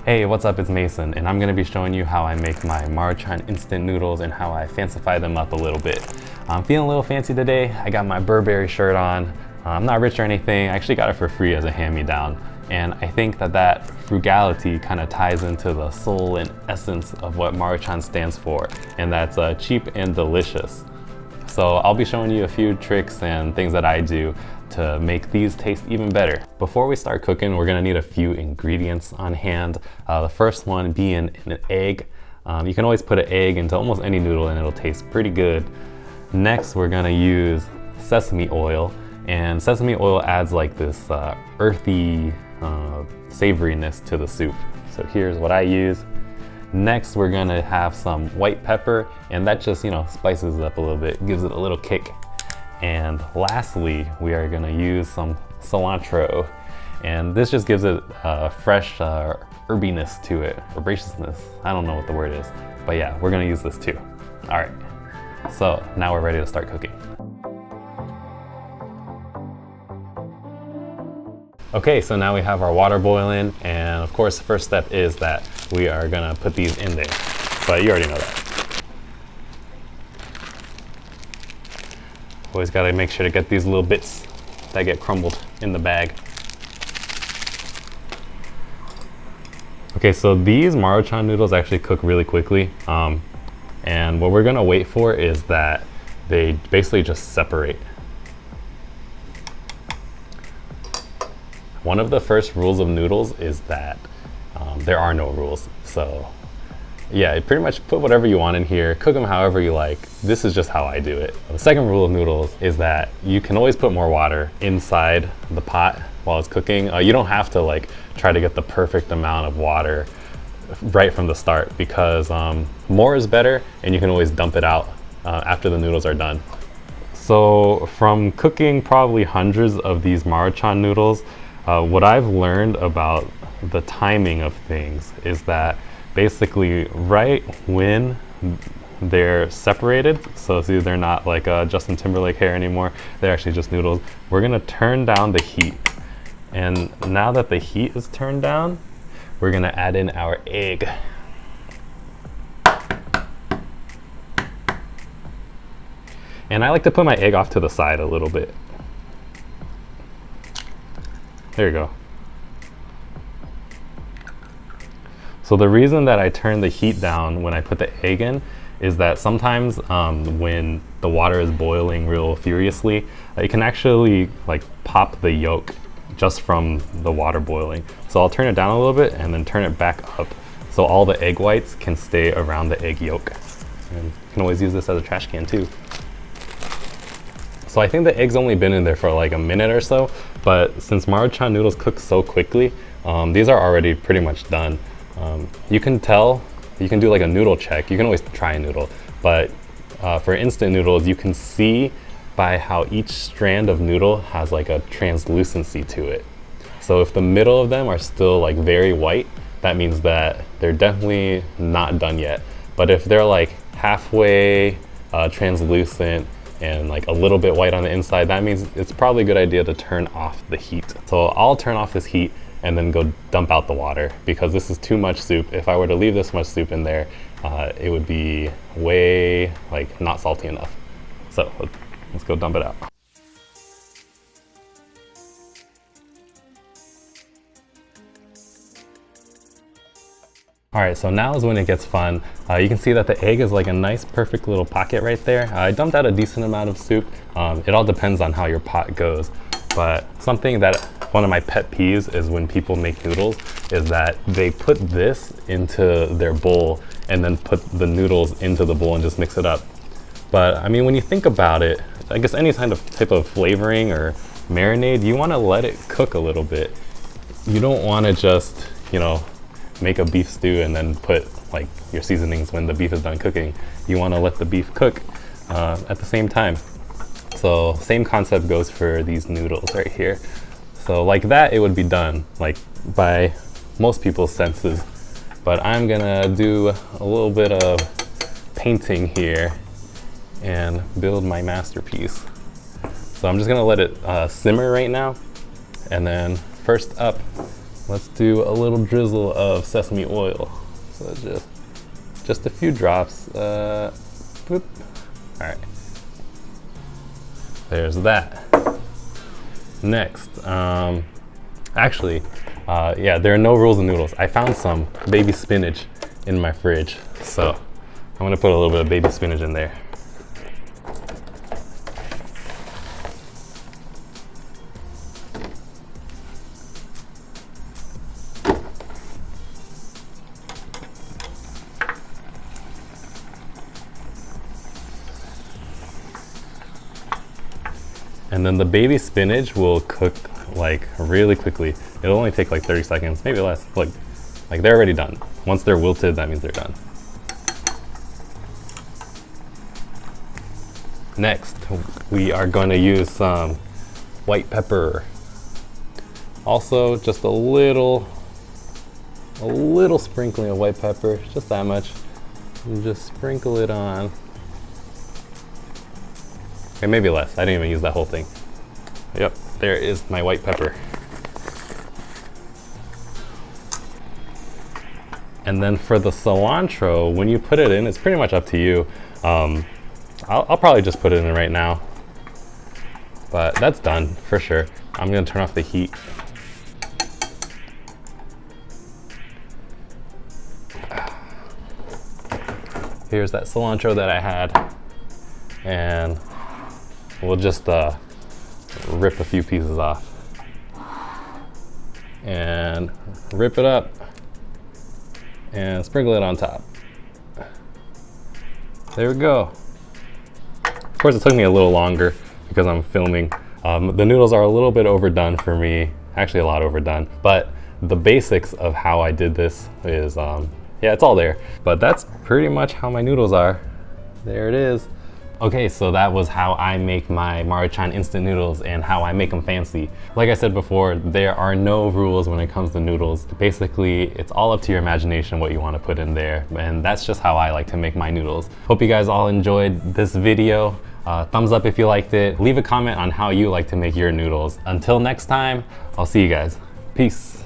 Hey, what's up? It's Mason, and I'm gonna be showing you how I make my Maruchan instant noodles and how I fancify them up a little bit. I'm feeling a little fancy today. I got my Burberry shirt on. I'm not rich or anything. I actually got it for free as a hand-me-down. And I think that frugality kind of ties into the soul and essence of what Maruchan stands for, and that's cheap and delicious. So I'll be showing you a few tricks and things that I do to make these taste even better. Before we start cooking, we're gonna need a few ingredients on hand. The first one being an egg. You can always put an egg into almost any noodle and it'll taste pretty good. Next, we're gonna use sesame oil, and sesame oil adds like this earthy savoriness to the soup. So here's what I use. Next, we're gonna have some white pepper, and that just, spices it up a little bit, gives it a little kick. And lastly, we are gonna use some cilantro, and this just gives it a fresh herbiness to it, herbaceousness. I don't know what the word is, but yeah, we're gonna use this too. All right, so now we're ready to start cooking. Okay, so now we have our water boiling, and of course, the first step is that we are gonna put these in there, but you already know that. Always gotta make sure to get these little bits that get crumbled in the bag. Okay, so these Maruchan noodles actually cook really quickly, and what we're gonna wait for is that they basically just separate. One of the first rules of noodles is that there are no rules. So yeah, pretty much put whatever you want in here, cook them however you like. This is just how I do it. The second rule of noodles is that you can always put more water inside the pot while it's cooking. You don't have to try to get the perfect amount of water right from the start, because more is better, and you can always dump it out after the noodles are done. So from cooking probably hundreds of these Maruchan noodles, what I've learned about the timing of things is that basically right when they're separated, so see, they're not like Justin Timberlake hair anymore, they're actually just noodles, we're gonna turn down the heat. And now that the heat is turned down, we're gonna add in our egg. And I like to put my egg off to the side a little bit. There you go. So the reason that I turn the heat down when I put the egg in is that sometimes when the water is boiling real furiously, it can actually pop the yolk just from the water boiling. So I'll turn it down a little bit and then turn it back up so all the egg whites can stay around the egg yolk. And you can always use this as a trash can too. So I think the egg's only been in there for a minute or so, but since Maruchan noodles cook so quickly, these are already pretty much done. You can tell, you can do a noodle check. You can always try a noodle, but for instant noodles, you can see by how each strand of noodle has a translucency to it. So if the middle of them are still very white, that means that they're definitely not done yet. But if they're halfway translucent and a little bit white on the inside, that means it's probably a good idea to turn off the heat. So I'll turn off this heat and then go dump out the water, because this is too much soup. If I were to leave this much soup in there, it would be way not salty enough. So let's go dump it out. All right, so now is when it gets fun. You can see that the egg is a nice, perfect little pocket right there. I dumped out a decent amount of soup. It all depends on how your pot goes. But something that one of my pet peeves is when people make noodles is that they put this into their bowl and then put the noodles into the bowl and just mix it up. But I mean, when you think about it, I guess any kind of type of flavoring or marinade, you want to let it cook a little bit. You don't want to just, make a beef stew and then put your seasonings when the beef is done cooking. You want to let the beef cook at the same time. So same concept goes for these noodles right here. So like that, it would be done by most people's senses. But I'm gonna do a little bit of painting here and build my masterpiece. So I'm just gonna let it simmer right now. And then first up let's do a little drizzle of sesame oil. So just a few drops. Boop. All right. There's that. Next, actually, yeah, there are no rules in noodles. I found some baby spinach in my fridge, so I'm gonna put a little bit of baby spinach in there. And then the baby spinach will cook like really quickly. It'll only take like 30 seconds, maybe less. Like they're already done. Once they're wilted, that means they're done. Next, we are going to use some white pepper. Also, just a little sprinkling of white pepper, just that much. And just sprinkle it on. Okay, maybe less. I didn't even use that whole thing. Yep, there is my white pepper. And then for the cilantro, when you put it in, it's pretty much up to you. I'll probably just put it in right now. But that's done for sure. I'm gonna turn off the heat. Here's that cilantro that I had. And we'll just rip a few pieces off and rip it up and sprinkle it on top. There we go. Of course, it took me a little longer because I'm filming. The noodles are a little bit overdone for me, actually a lot overdone, but the basics of how I did this is, yeah, it's all there. But that's pretty much how my noodles are. There it is. Okay, so that was how I make my Maruchan instant noodles and how I make them fancy. Like I said before, there are no rules when it comes to noodles. Basically, it's all up to your imagination what you want to put in there, and that's just how I like to make my noodles. Hope you guys all enjoyed this video. Thumbs up if you liked it. Leave a comment on how you like to make your noodles. Until next time, I'll see you guys. Peace.